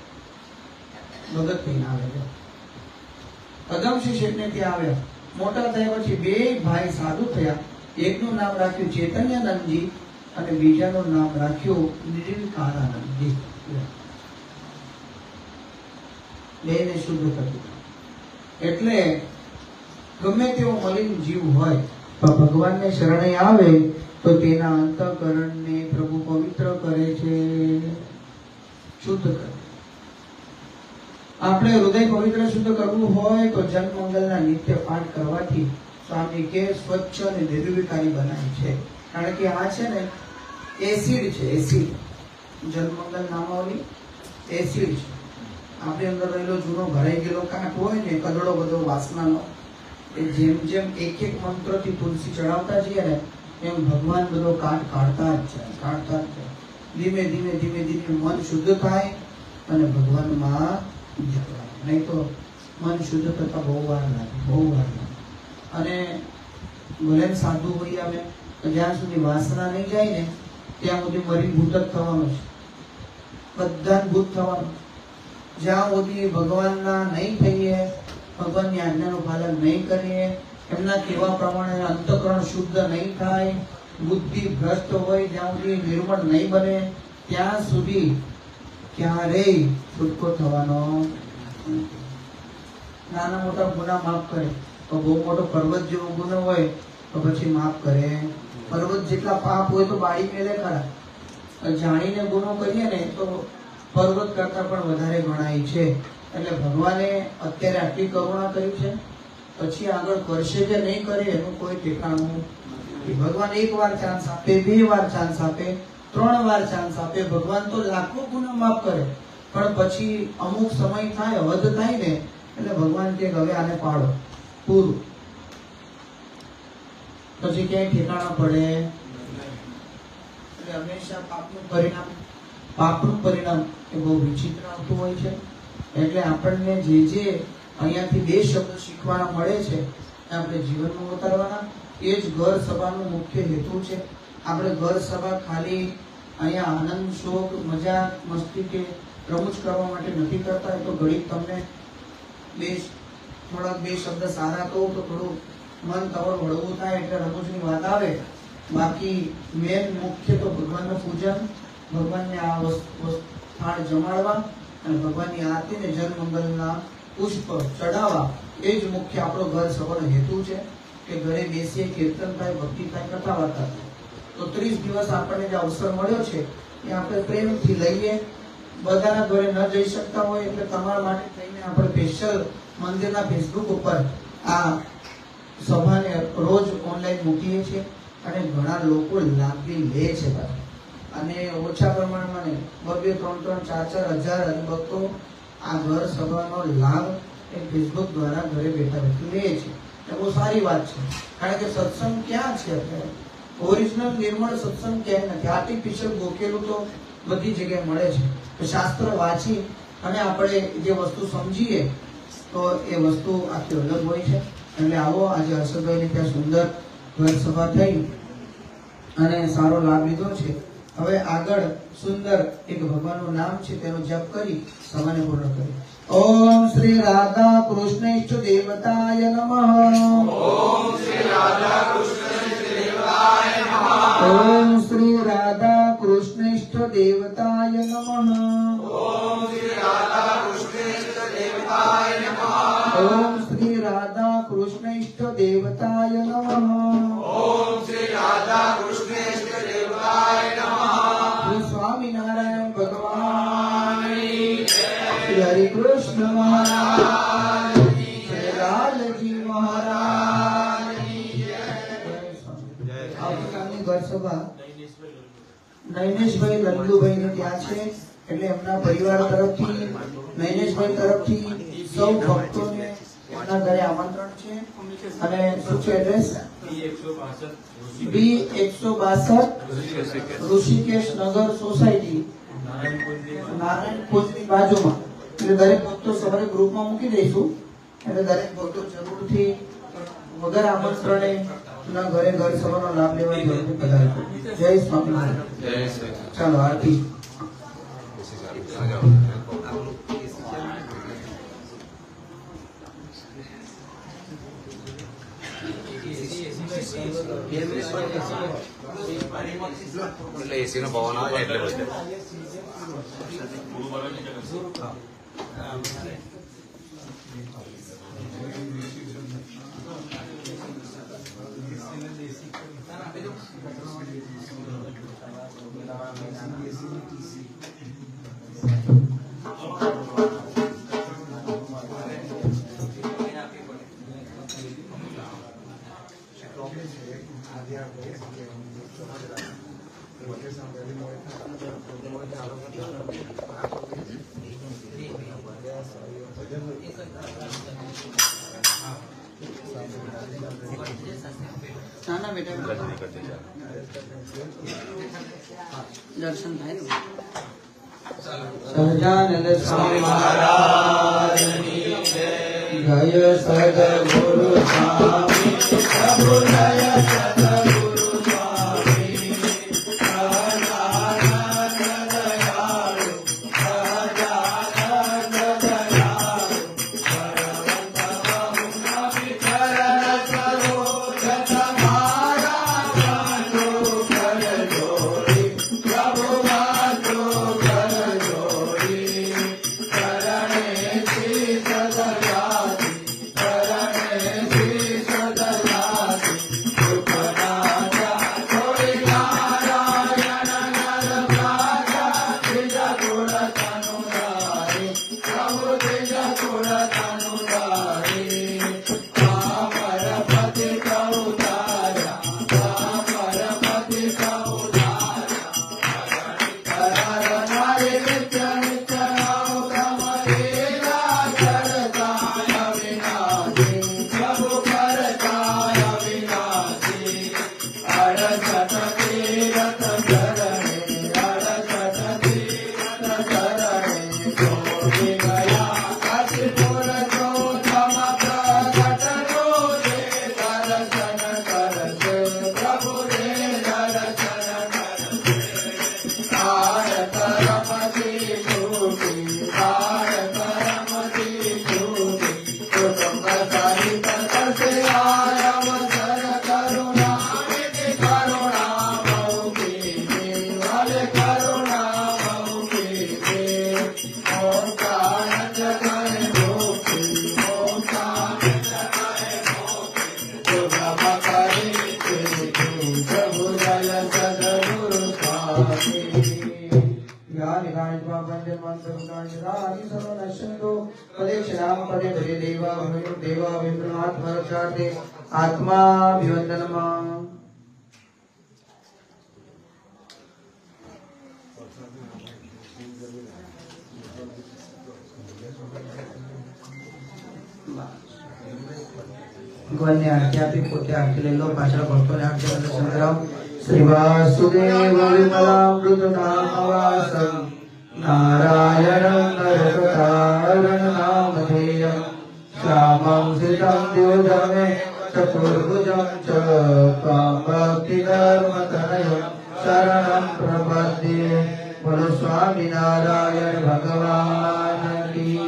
ભગત થઈને આવ્યા. પદમસિંહ શેઠને ત્યાં આવ્યા. મોટા થયા પછી બે ભાઈ સાધુ થયા. એકનું નામ રાખ્યું ચૈતન્યાનંદજી અને બીજાનું નામ રાખ્યું નિર્વિકારાનંદજી. બેને શુદ્ધ કર્યું. એટલે ગમે તેવો મલિન જીવ હોય પણ ભગવાનને શરણે આવે તો તેના અંતઃકરણને પ્રભુ પવિત્ર કરે છે, શુદ્ધ કરે. આપણે હૃદય પવિત્ર શુદ્ધ કરવું હોય તો જનમંગલના નિત્ય પાઠ કરવાથી સ્વામી કે સ્વચ્છ અને નિર્વિકારી બનાવે છે. કારણ કે આ છે ને એસિડ છે, એસિડ. જનમંગલ નામાવલી એસિડ છે. આપણી અંદર રહેલો જૂનો ભરાઈ ગયેલો કાંટ હોય ને કદડો બધો વાસનાનો, એ જેમ જેમ એક એક મંત્રથી તુલસી ચડાવતા જઈએ ને એમ ભગવાન બધો કાંટ કાઢતા જ છે, કાઢતા જ છે. ધીમે ધીમે ધીમે ધીમે મન શુદ્ધ થાય અને ભગવાનમાં જવાય. નહીં તો મન શુદ્ધ થતા બહુ વાર લાગે, બહુ વાર લાગે. અને ભલે સાધુ હોય આવે જ્યાં સુધી વાસના નહીં જાય ને ત્યાં સુધી મરી ભૂત જ થવાનું છે, બધા ભૂત થવાનું. જ્યાં સુધી ભગવાનના નહીં થઈએ, ભગવાનની આજ્ઞાનું પાલન નહીં કરીએ, એમના કહેવા પ્રમાણે અંતઃકરણ શુદ્ધ નહીં થાય, બુદ્ધિ ભ્રષ્ટ હોય, જ્યાં સુધી નિર્મળ નહીં બને ત્યાં સુધી ક્યારેય છૂટકો થવાનો. નાના મોટા ગુના માફ કરે તો બહુ મોટો પર્વત જેવો ગુનો હોય તો પછી માફ કરે. પર્વત જેટલા પાપ હોય તો બાળી મેલે ખરા. જાણીને ગુનો કરીએ ને તો પર્વત કરતા પણ વધારે ગણાય છે. એટલે ભગવાને અત્યારે આટલી કરુણા કરી છે, પછી આગળ કરશે કે નહીં કરે એનું કોઈ ઠેકાણું ભગવાન એક વાર ચાન્સ આપે, 2 વાર ચાન્સ આપે, 3 વાર ચાન્સ આપે. ભગવાન તો લાખો ગુના માફ કરે, પણ પછી અમુક સમય થાય, હદ થાય ને એટલે ભગવાન કે હવે આને પાડો, પૂરું. પછી ક્યાંય ઠેકાણા પડે. એટલે હંમેશા પાપનું પરિણામ એ બહુ વિચિત્ર આવતું હોય છે. એટલે આપણને જે અહીંયાથી 2 શબ્દ શીખવાના મળે છે એ આપણે જીવનમાં ઉતારવાના. એ જ ઘર સભાનું મુખ્ય હેતુ છે. આપણે ઘર સભા ખાલી અહીંયા આનંદ, શોક, મજાક, મસ્તી કે રમૂજ કરવા માટે નથી કરતા. એ તો ઘડીક તમને થોડાક 2 શબ્દ સારા કહું તો થોડું મન તવળ વળવું થાય એટલે રમૂજની વાત આવે. બાકી મેન મુખ્ય તો ભગવાનનું પૂજન, ભગવાનને આ થાળ જમાડવા અને ભગવાનની આરતી ને જન મંગલના પુષ્પ ચડાવવા, એ જ મુખ્ય આપણો ઘર સભાનો હેતુ છે. કે ઘરે બેસીએ, કીર્તન થાય, ભક્તિ થાય, કથા વાર્તા થાય. તો 30 દિવસ આપણને જે અવસર મળ્યો છે એ આપણે પ્રેમથી લઈએ. બધાના ઘરે ન જઈ શકતા હોય એટલે તમારા માટે થઈને આપણે સ્પેશિયલ મંદિરના ફેસબુક ઉપર આ સભાને રોજ ઓનલાઈન મૂકીએ છીએ અને ઘણા લોકો લાભ બી લે છે. અને ઓછા પ્રમાણમાં ને 2-2, 3-3, 4-4 હજાર હરિભક્તો આ ઘર સભાનો લાભ એ ફેસબુક દ્વારા ઘરે બેઠા બેઠા લે છે. એ બહુ સારી વાત છે. કારણ કે સત્સંગ ક્યાં છે અત્યારે? ઓરિજિનલ નિર્મળ સત્સંગ ક્યાંય નથી. આર્ટિફિશિયલ ગોખેલું તો બધી જગ્યાએ મળે છે. તો શાસ્ત્ર વાંચી અને આપણે જે વસ્તુ સમજીએ તો એ વસ્તુ આખી અલગ હોય છે. એટલે આવો, આજે હર્ષદભાઈની ત્યાં સુંદર ઘર સભા થઈ અને સારો લાભ લીધો છે. હવે આગળ સુંદર એક ભગવાનનું નામ છે તેનો જપ કરી સભાને પૂર્ણ કરી. ઓમ શ્રી રાધા કૃષ્ણ ઇષ્ટ દેવતાય નમઃ. ઓમ શ્રી રાધા કૃષ્ણ દેવતાય નમઃ. ઓમ શ્રી રાધા કૃષ્ણ ઇષ્ટ દેવતાય નમઃ. ઓમ શ્રી રાધા કૃષ્ણ દેવતાય નમઃ. ઓમ શ્રી રાધા કૃષ્ણ ઇષ્ટ દેવતાય નમઃ. ઓમ શ્રી રાધા કૃષ્ણ દેવતાય નમઃ. શ્રી સ્વામિનારાયણ ભગવાનની જય. શ્રી હરિ કૃષ્ણ મહારાજ, શ્રી લાલજી મહારાજની જય. આવતીકાલની ઘર સભા નૈનેશભાઈ લલ્લુભાઈ ને ત્યાં છે. એટલે એમના પરિવાર તરફથી, નૈનેશભાઈ તરફથી સૌ ભક્તોને એમના ઘરે આમંત્રણ છે. અને શું છે એડ્રેસ? B162 ઋષિકેશ નગર સોસાયટી, નારાયણ કુંજની બાજુમાં. એટલે દરેક ભક્તો સવારે ગ્રુપમાં મૂકી દઈશું. એટલે દરેક ભક્તો જરૂરથી વગર આમંત્રણે ના ઘરે ઘર સભાનો લાભ લેવા જરૂરથી પધારજો. જય સ્વામિનારાયણ. ચાલો આરતી. એટલે એસી નો પવન આવે એટલે બધે નાના બેટા દર્શન થાય. સહજાનંદ સ્વામી મહારાજની જય. જય સદગુરુ સ્વામી પ્રભુદય સદગુરુ સ્વામી સહજાનંદ દયાળુ સહજાનંદ દયાળુ ભગવંત પ્રભુના વિચરણ સરોજ તમારા બંધુ કર જોડી પ્રભુ બંધુ કર જોડી કરણે શ્રી સદયાતિ કરણે શ્રી સદયાતિ સુખના करणारे नित्य नित्य नाम कमलेला करताय विनाशी प्रभु करताय विनाशी अडचण तीरथ करणे अडचण तीरथ करणे जोगी गया काशीपुर जो धम प्रगट रोजे दर्शन करते प्रभु रे दर्शन करते तार करमती छूटी तार करमती छूटी कुटुंब सहित कसे आय अवसर करुणा निधि करुणा मौकी वाले करुणा मौकी ओंकार जगय मुक्ति ओंकार जगय मुक्ति सुगम करी प्रभु जय सद्गुरु स्वामी यानि गायत्वा वन्दे मन्त्रगायिराणि सर्व नश्यन्तो पदे क्षणां पदे पदे देवा भवन्तु देवा विप्रमात्मरक्षार्थे आत्माभिवन्दनम् ભગવાનને આરતી આપી પોતે આરતી લઈ લો પાછળ ભક્તોને આરતી માટે સંગ્રામ શ્રી વાસુદેવ વિમલામૃત નામવાસમ નારાયણં નરકતારણ નામધેયં શ્યામં સિતં દ્યોતમે ચતુર્ભુજં ચ ત્વાં ભક્તિધર્મતનયં શરણં પ્રપદ્યે બોલો સ્વામિનારાયણ ભગવાન કી